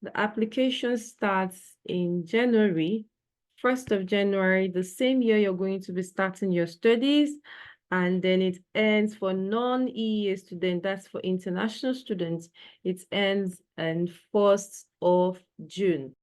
The application starts in January, 1st of January, the same year you're going to be starting your studies. And then it ends for non-EEA students, that's for international students. It ends on 1st of June.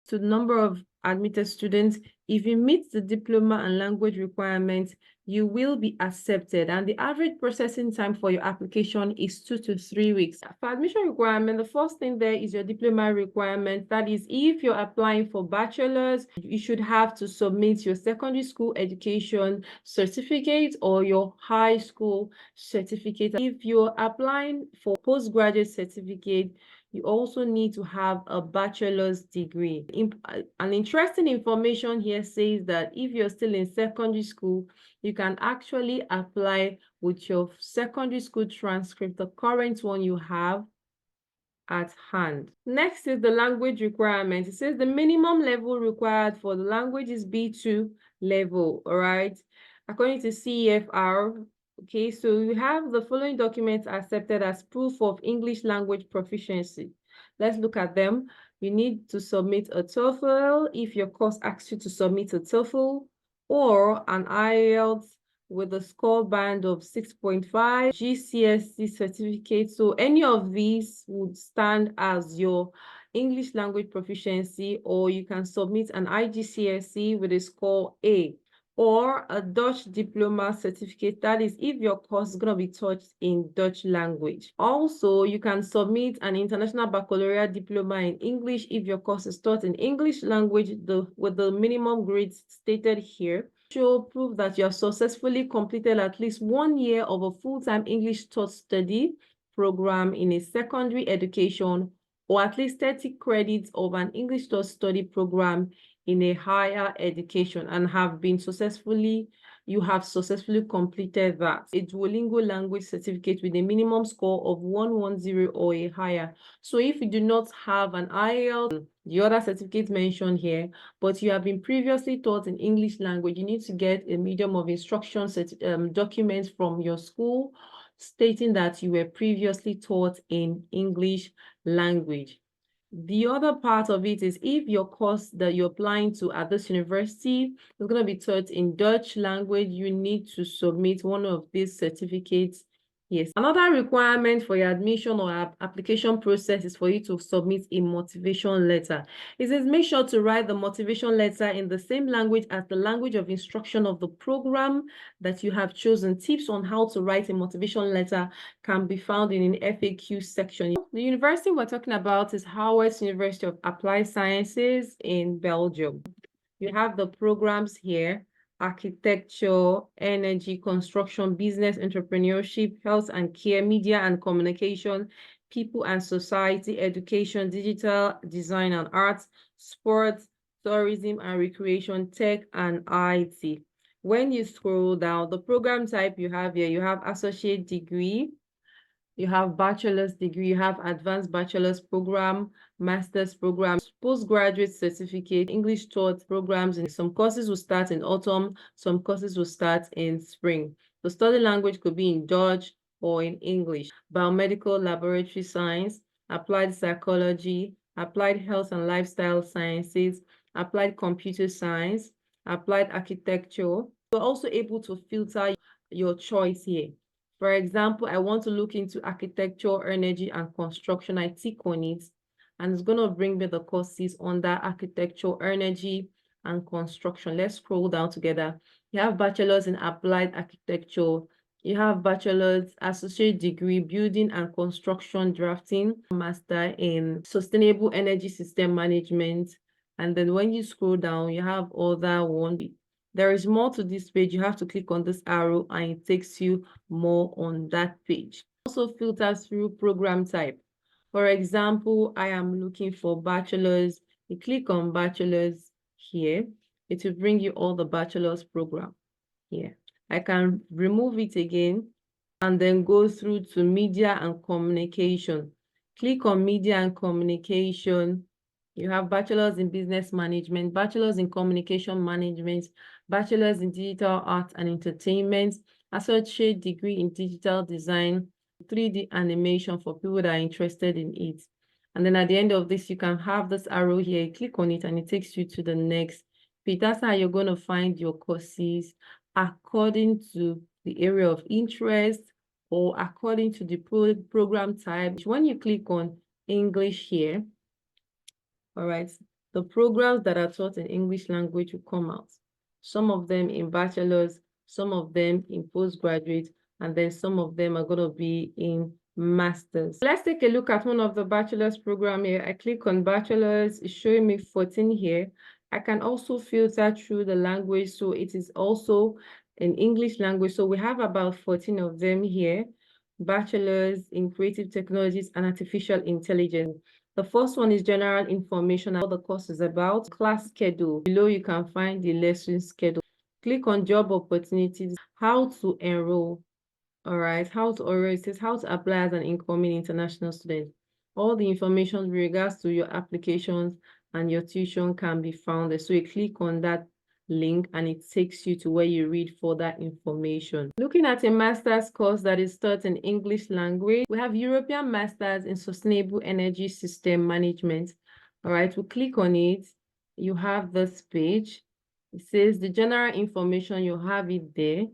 To the number of admitted students, if you meet the diploma and language requirements, you will be accepted. And the average processing time for your application is 2 to 3 weeks. For admission requirement, the first thing there is your diploma requirement. That is, if you're applying for bachelor's, you should have to submit your secondary school education certificate or your high school certificate. If you're applying for postgraduate certificate, you also need to have a bachelor's degree. An interesting information here says that if you're still in secondary school, you can actually apply with your secondary school transcript, the current one you have at hand. Next is the language requirement. It says the minimum level required for the language is B2 level, all right? According to CEFR, okay, so you have the following documents accepted as proof of English language proficiency. Let's look at them. You need to submit a TOEFL if your course asks you to submit a TOEFL, or an IELTS with a score band of 6.5, GCSE certificate. So any of these would stand as your English language proficiency, or you can submit an IGCSE with a score A, or a Dutch diploma certificate. That is if your course is going to be taught in Dutch language. Also, you can submit an international baccalaureate diploma in English if your course is taught in English language with the minimum grades stated here. Show proof that you have successfully completed at least 1 year of a full-time English taught study program in a secondary education, or at least 30 credits of an English taught study program in a higher education, and you have successfully completed that. A Duolingo language certificate with a minimum score of 110 or a higher. So if you do not have an IELTS, the other certificates mentioned here, but you have been previously taught in English language, you need to get a medium of instruction documents from your school stating that you were previously taught in English language. The other part of it is if your course that you're applying to at this university is going to be taught in Dutch language, you need to submit one of these certificates. Yes. Another requirement for your admission or application process is for you to submit a motivation letter. It says make sure to write the motivation letter in the same language as the language of instruction of the program that you have chosen. Tips on how to write a motivation letter can be found in an FAQ section. The university we're talking about is Howest University of Applied Sciences in Belgium. You have the programs here: architecture, energy, construction, business, entrepreneurship, health and care, media and communication, people and society, education, digital design and arts, sports, tourism and recreation, tech and IT. When you scroll down, the program type you have here, you have associate degree, you have bachelor's degree, you have advanced bachelor's program, master's program, postgraduate certificate, English taught programs, and some courses will start in autumn, some courses will start in spring. The study language could be in Dutch or in English. Biomedical laboratory science, applied psychology, applied health and lifestyle sciences, applied computer science, applied architecture. You're also able to filter your choice here. For example, I want to look into architecture, energy, and construction. I tick on it, and it's going to bring me the courses under architecture, energy, and construction. Let's scroll down together. You have bachelor's in applied architecture. You have bachelor's associate degree, building and construction drafting, master in sustainable energy system management. And then when you scroll down, you have other one. There is more to this page. You have to click on this arrow and it takes you more on that page. Also filters through program type. For example, I am looking for bachelor's. You click on bachelor's here. It will bring you all the bachelor's program here. I can remove it again and then go through to media and communication. Click on media and communication. You have bachelor's in business management, bachelor's in communication management, bachelor's in digital art and entertainment, associate degree in digital design, 3D animation for people that are interested in it. And then at the end of this, you can have this arrow here. You click on it and it takes you to the next page. That's how you're going to find your courses according to the area of interest or according to the program type. When you click on English here, all right, the programs that are taught in English language will come out. Some of them in bachelor's, some of them in postgraduate, and then some of them are going to be in master's. Let's take a look at one of the bachelor's program here. I click on bachelor's, it's showing me 14 here. I can also filter through the language, so it is also in English language. So we have about 14 of them here. Bachelor's in creative technologies and artificial intelligence. The first one is general information, what the course is about. Class schedule. Below you can find the lesson schedule. Click on job opportunities, how to enroll. All right, how to enroll. It says how to apply as an incoming international student. All the information with regards to your applications and your tuition can be found there. So you click on that link and it takes you to where you read further information. Looking at a master's course that is taught in English language, we have European Masters in Sustainable Energy System Management. All right, we'll click on it. You have this page. It says the general information, you have it there.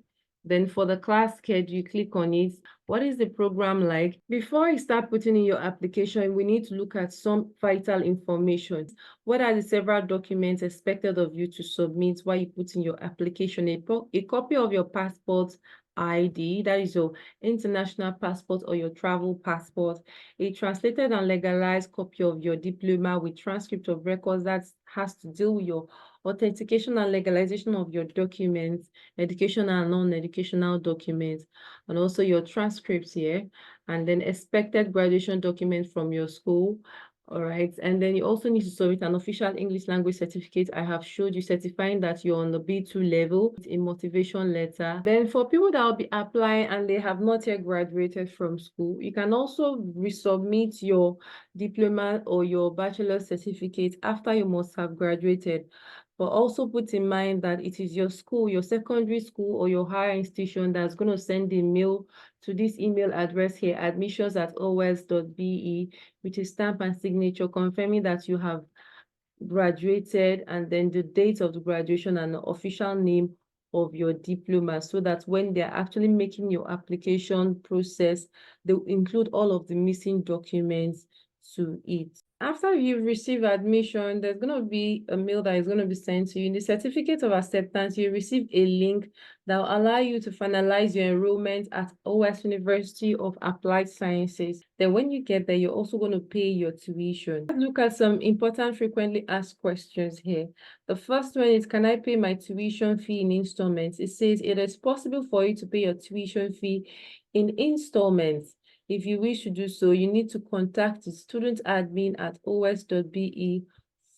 Then for the class schedule, you click on it. What is the program like? Before you start putting in your application, we need to look at some vital information. What are the several documents expected of you to submit while you put in your application? A copy of your passport ID, that is your international passport or your travel passport, a translated and legalized copy of your diploma with transcript of records that has to deal with your authentication and legalization of your documents, educational and non-educational documents, and also your transcripts here, and then expected graduation document from your school. All right, and then you also need to submit an official English language certificate. I have showed you certifying that you're on the B2 level, a motivation letter. Then for people that will be applying and they have not yet graduated from school, you can also resubmit your diploma or your bachelor's certificate after you must have graduated. But also put in mind that it is your school, your secondary school or your higher institution that's going to send a mail to this email address here, admissions@owes.be, with a stamp and signature confirming that you have graduated, and then the date of the graduation and the official name of your diploma, so that when they're actually making your application process, they'll include all of the missing documents to it. After you receive admission, there's going to be a mail that is going to be sent to you. In the certificate of acceptance, you receive a link that will allow you to finalize your enrollment at Howest University of Applied Sciences. Then when you get there, you're also going to pay your tuition. Let's look at some important frequently asked questions here. The first one is, can I pay my tuition fee in installments? It says it is possible for you to pay your tuition fee in installments. If you wish to do so, you need to contact the student admin at owes.be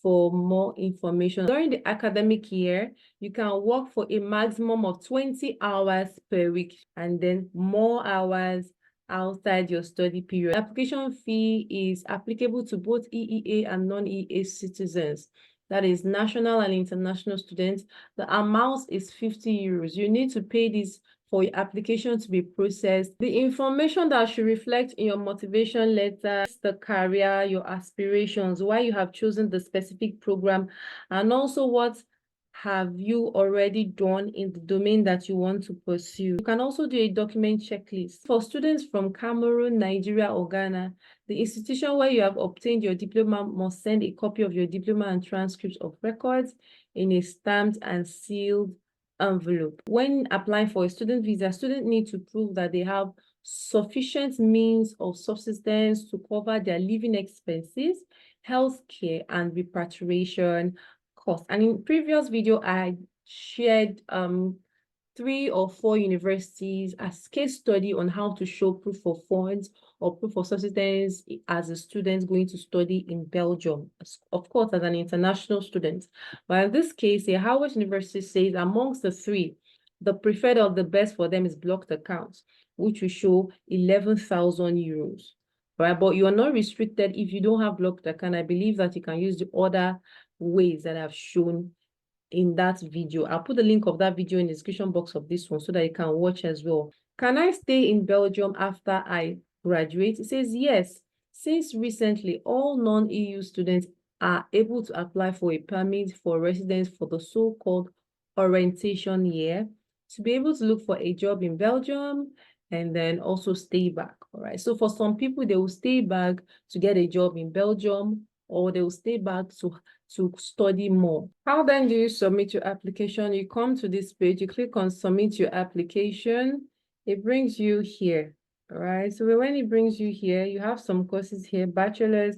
for more information. During the academic year, you can work for a maximum of 20 hours per week and then more hours outside your study period. Application fee is applicable to both EEA and non-EEA citizens. That is national and international students. The amount is 50 euros. You need to pay this for your application to be processed. The information that should reflect in your motivation letter, the career, your aspirations, why you have chosen the specific program, and also what have you already done in the domain that you want to pursue. You can also do a document checklist. For students from Cameroon, Nigeria, or Ghana, the institution where you have obtained your diploma must send a copy of your diploma and transcripts of records in a stamped and sealed envelope. When applying for a student visa, students need to prove that they have sufficient means of subsistence to cover their living expenses, healthcare, and repatriation costs. And in previous video, I shared 3 or 4 universities as case study on how to show proof of funds or proof of subsistence as a student going to study in Belgium, of course, as an international student. But in this case, Howest University says amongst the 3, the preferred or the best for them is blocked accounts. which will show 11,000 euros. Right, but you are not restricted if you don't have blocked account. I believe that you can use the other ways that I've shown in that video. I'll put the link of that video in the description box of this one so that you can watch as well. Can I stay in Belgium after I graduate? It says yes. Since recently, all non-EU students are able to apply for a permit for residence for the so-called orientation year to be able to look for a job in Belgium and then also stay back. All right. So for some people, they will stay back to get a job in Belgium, or they will stay back to study more. How then do you submit your application? You come to this page, you click on submit your application. It brings you here. All right. So when it brings you here, you have some courses here: bachelor's,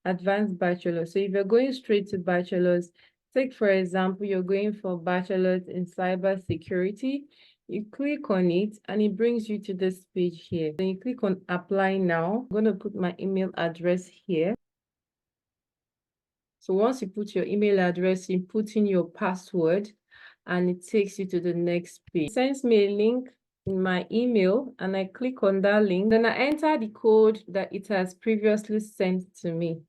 advanced bachelor. So if you're going straight to bachelor's, take for example, you're going for bachelor's in cyber security. You click on it and it brings you to this page here. Then you click on apply now. I'm going to put my email address here. So once you put your email address, you put in your password and it takes you to the next page. It sends me a link in my email and I click on that link. Then I enter the code that it has previously sent to me.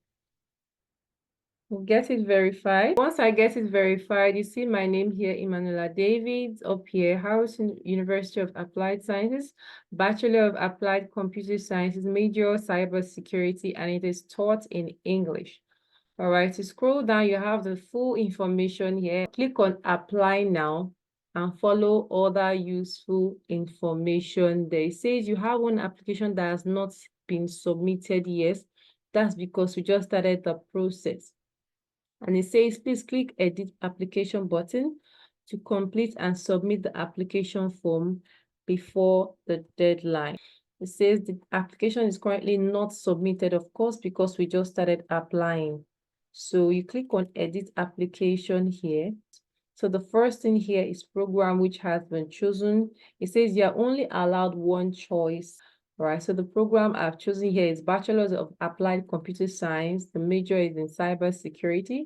We'll get it verified. Once I get it verified, you see my name here, Emanuela Davids, up here, Howest University of Applied Sciences, Bachelor of Applied Computer Sciences, major cybersecurity, and it is taught in English. All right, to scroll down, you have the full information here. Click on apply now and follow other useful information there. It says you have one application that has not been submitted yet. That's because we just started the process. And it says, please click edit application button to complete and submit the application form before the deadline. It says the application is currently not submitted, of course, because we just started applying. So you click on edit application here. So the first thing here is program, which has been chosen. It says you're only allowed one choice. All right, so the program I've chosen here is Bachelor's of Applied Computer Science. The major is in cybersecurity.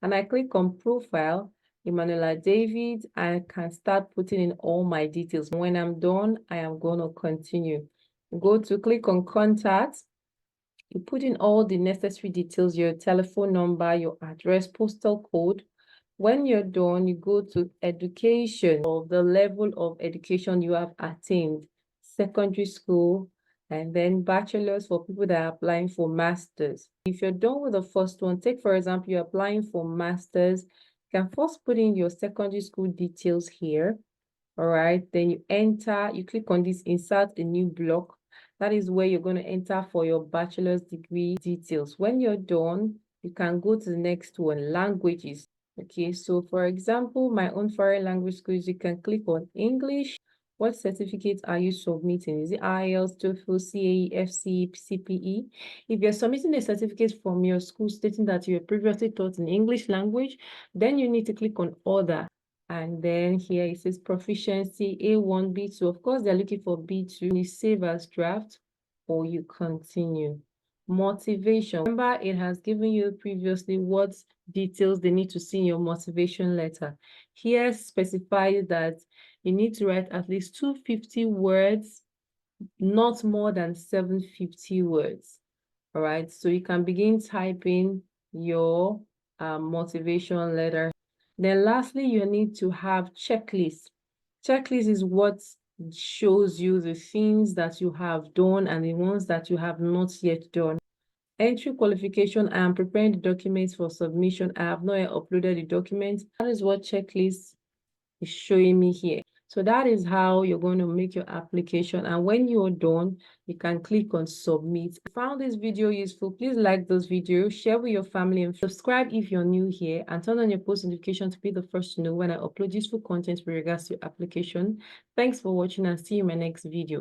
And I click on profile, Emanuela David. I can start putting in all my details. When I'm done, I am going to continue. Go to click on contact. You put in all the necessary details, your telephone number, your address, postal code. When you're done, you go to education, or the level of education you have attained, secondary school, and then bachelor's for people that are applying for masters. If you're done with the first one, take for example, you're applying for masters, you can first put in your secondary school details here. All right, then you enter, you click on this, insert a new block. That is where you're going to enter for your bachelor's degree details. When you're done, you can go to the next one, languages. Okay, so for example, my own foreign language schools, you can click on English. What certificate are you submitting? Is it IELTS, TOEFL, CAE, FCE, CPE? If you're submitting a certificate from your school stating that you were previously taught in English language, then you need to click on Other. And then here it says proficiency A1, B2. Of course, they're looking for B2. You save as draft or you continue. Motivation. Remember, it has given you previously what details they need to see in your motivation letter. Here specifies that you need to write at least 250 words, not more than 750 words. All right, so you can begin typing your motivation letter. Then lastly, you need to have checklist. Checklist is what shows you the things that you have done and the ones that you have not yet done. Entry qualification, I am preparing the documents for submission. I have not yet uploaded the documents. That is what checklist is showing me here. So that is how you're going to make your application. And when you're done, you can click on submit. If you found this video useful, please like this video, share with your family, and subscribe if you're new here, and turn on your post notification to be the first to know when I upload useful content with regards to your application. Thanks for watching and see you in my next video.